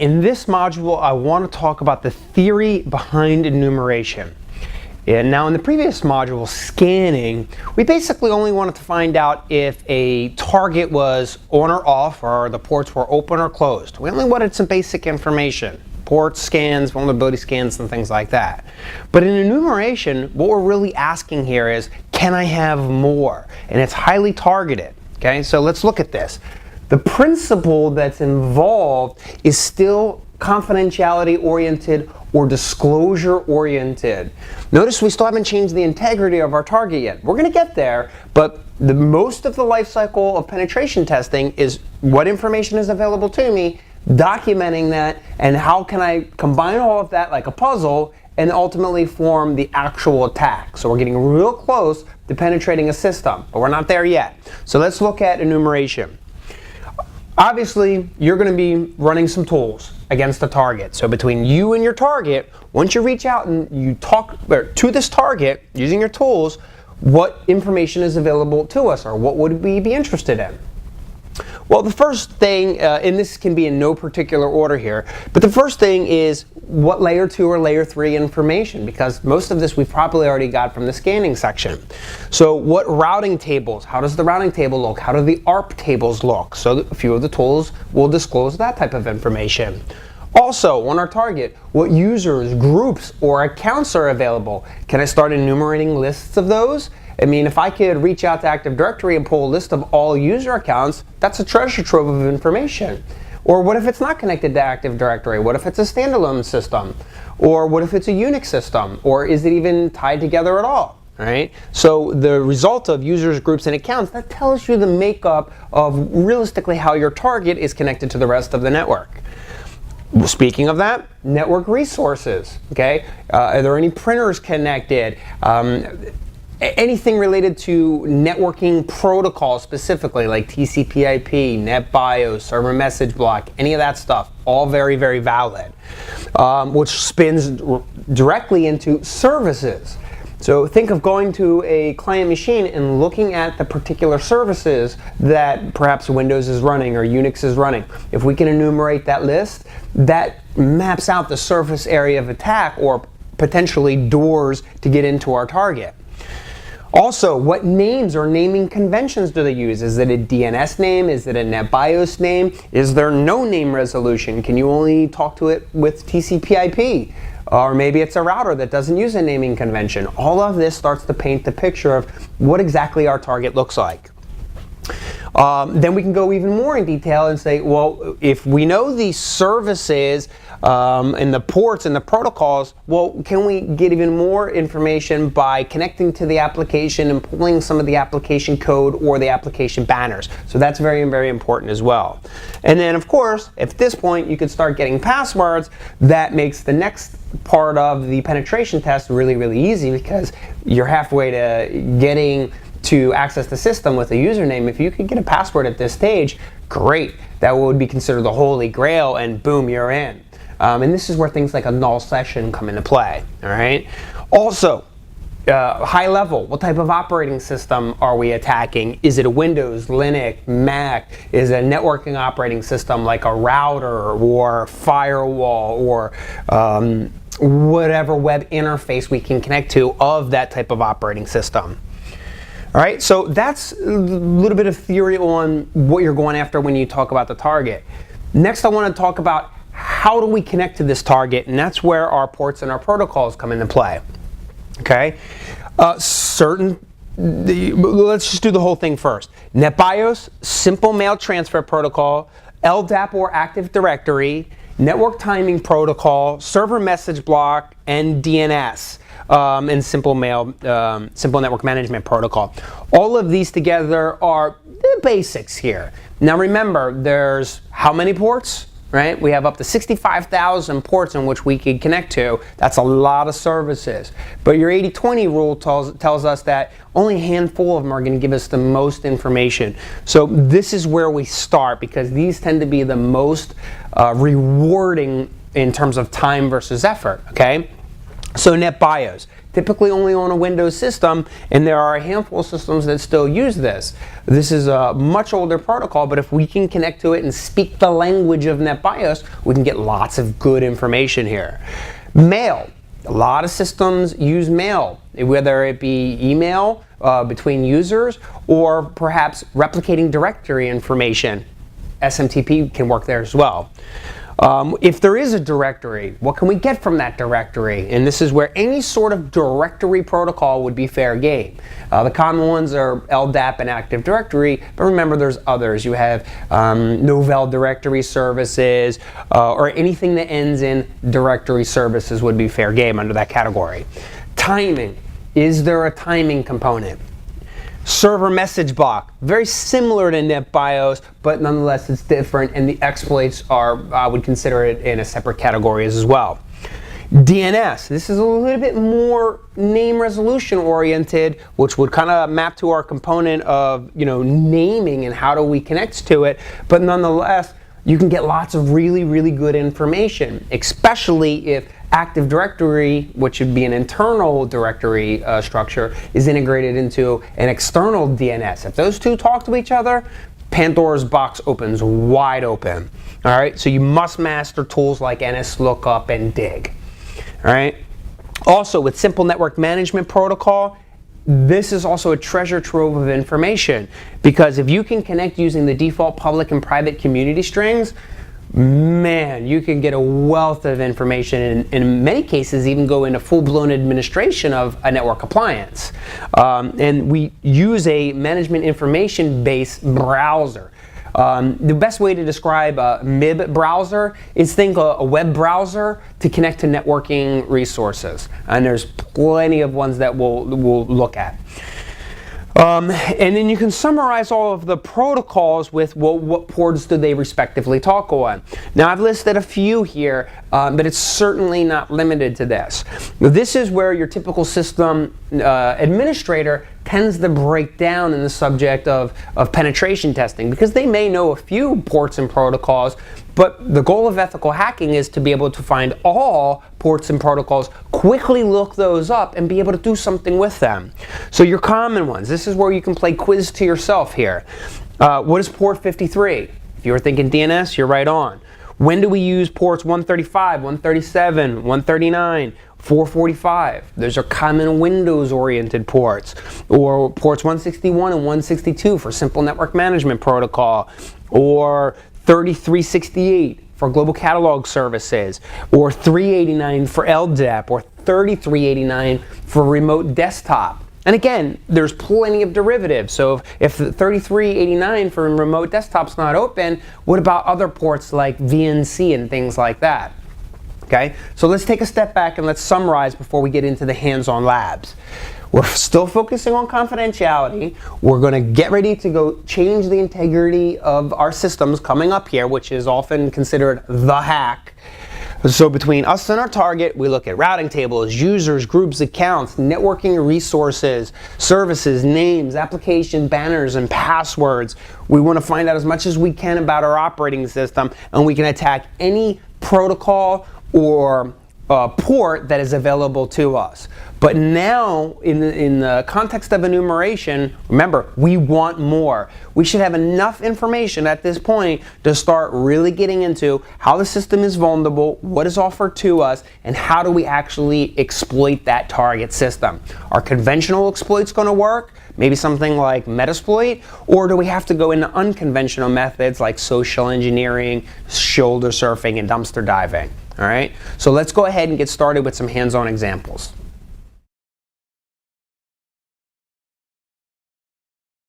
In this module, I want to talk about the theory behind enumeration. And now in the previous module, scanning, we basically only wanted to find out if a target was on or off, or the ports were open or closed. We only wanted some basic information. Port scans, vulnerability scans, and things like that. But in enumeration, what we're really asking here is, can I have more? And it's highly targeted. Okay, so let's look at this. The principle that's involved is still confidentiality oriented or disclosure oriented. Notice we still haven't changed the integrity of our target yet. We're going to get there, but most of the life cycle of penetration testing is what information is available to me, documenting that, and how can I combine all of that like a puzzle and ultimately form the actual attack. So we're getting real close to penetrating a system, but we're not there yet. So let's look at enumeration. Obviously, you're going to be running some tools against a target. So between you and your target, once you reach out and you talk to this target using your tools, what information is available to us, or what would we be interested in? Well, the first thing, and this can be in no particular order here, but the first thing is what layer 2 or layer 3 information, because most of this we've probably already got from the scanning section. So what routing tables, how does the routing table look? How do the ARP tables look? So a few of the tools will disclose that type of information. Also, on our target, what users, groups, or accounts are available? Can I start enumerating lists of those? I mean, if I could reach out to Active Directory and pull a list of all user accounts, that's a treasure trove of information. Or what if it's not connected to Active Directory? What if it's a standalone system? Or what if it's a Unix system? Or is it even tied together at all? Right? So the result of users, groups, and accounts, that tells you the makeup of realistically how your target is connected to the rest of the network. Speaking of that, network resources. Okay, are there any printers connected? Anything related to networking protocols specifically, like TCP/IP, NetBIOS, server message block, any of that stuff, all very, very valid, which spins directly into services. So think of going to a client machine and looking at the particular services that perhaps Windows is running or Unix is running. If we can enumerate that list, that maps out the surface area of attack or potentially doors to get into our target. Also, what names or naming conventions do they use? Is it a DNS name? Is it a NetBIOS name? Is there no name resolution? Can you only talk to it with TCP/IP? Or maybe it's a router that doesn't use a naming convention. All of this starts to paint the picture of what exactly our target looks like. Then we can go even more in detail and say, well, if we know these services and the ports and the protocols, well, can we get even more information by connecting to the application and pulling some of the application code or the application banners? So that's very, very important as well. And then, of course, at this point, you could start getting passwords. That makes the next part of the penetration test really, really easy, because you're halfway to getting to access the system with a username. If you could get a password at this stage, great. That would be considered the holy grail, and boom, you're in. And this is where things like a null session come into play. All right. Also, high level, what type of operating system are we attacking? Is it a Windows, Linux, Mac? Is it a networking operating system like a router or firewall or whatever web interface we can connect to of that type of operating system? All right, so that's a little bit of theory on what you're going after when you talk about the target. Next, I want to talk about how do we connect to this target, and that's where our ports and our protocols come into play. Okay, let's just do the whole thing first. NetBIOS, Simple Mail Transfer Protocol, LDAP or Active Directory, Network Timing Protocol, Server Message Block, and DNS. And Simple Network Management Protocol. All of these together are the basics here. Now remember, there's how many ports? Right? We have up to 65,000 ports in which we can connect to. That's a lot of services. But your 80-20 rule tells us that only a handful of them are going to give us the most information. So this is where we start, because these tend to be the most rewarding in terms of time versus effort. Okay? So NetBIOS, typically only on a Windows system, and there are a handful of systems that still use this. This is a much older protocol, but if we can connect to it and speak the language of NetBIOS, we can get lots of good information here. Mail. A lot of systems use mail, whether it be email between users or perhaps replicating directory information. SMTP can work there as well. If there is a directory, what can we get from that directory? And this is where any sort of directory protocol would be fair game. The common ones are LDAP and Active Directory, but remember there's others. You have Novell directory services, or anything that ends in directory services would be fair game under that category. Timing. Is there a timing component? Server message block, very similar to NetBIOS, but nonetheless it's different, and the exploits are, I would consider it in a separate category as well. DNS, this is a little bit more name resolution oriented, which would kind of map to our component of, naming and how do we connect to it, but nonetheless, you can get lots of really, really good information, especially if Active Directory, which would be an internal directory structure, is integrated into an external DNS. If those two talk to each other, Pandora's box opens wide open. All right, so you must master tools like NSLOOKUP and DIG. All right. Also, with Simple Network Management Protocol, this is also a treasure trove of information, because if you can connect using the default public and private community strings, man, you can get a wealth of information, and in many cases even go into full-blown administration of a network appliance. And we use a management information-based browser. The best way to describe a MIB browser is think a web browser to connect to networking resources, and there's plenty of ones that we'll look at. And then you can summarize all of the protocols with, well, what ports do they respectively talk on. Now I've listed a few here, but it's certainly not limited to this. This is where your typical system administrator tends to break down in the subject of penetration testing, because they may know a few ports and protocols, but the goal of ethical hacking is to be able to find all ports and protocols, quickly look those up, and be able to do something with them. So your common ones, this is where you can play quiz to yourself here. What is port 53? If you were thinking DNS, you're right on. When do we use ports 135, 137, 139, 445? Those are common Windows-oriented ports. Or ports 161 and 162 for Simple Network Management Protocol. Or 3368 for Global Catalog Services. Or 389 for LDAP. Or 3389 for Remote Desktop. And again, there's plenty of derivatives. So if the 3389 for remote desktop's not open, what about other ports like VNC and things like that? Okay, so let's take a step back and let's summarize before we get into the hands-on labs. We're still focusing on confidentiality. We're going to get ready to go change the integrity of our systems coming up here, which is often considered the hack. So between us and our target, we look at routing tables, users, groups, accounts, networking resources, services, names, application banners, and passwords. We want to find out as much as we can about our operating system, and we can attack any protocol or port that is available to us. But now, in the context of enumeration, remember, we want more. We should have enough information at this point to start really getting into how the system is vulnerable, what is offered to us, and how do we actually exploit that target system. Are conventional exploits going to work? Maybe something like Metasploit? Or do we have to go into unconventional methods like social engineering, shoulder surfing, and dumpster diving? All right, so let's go ahead and get started with some hands-on examples.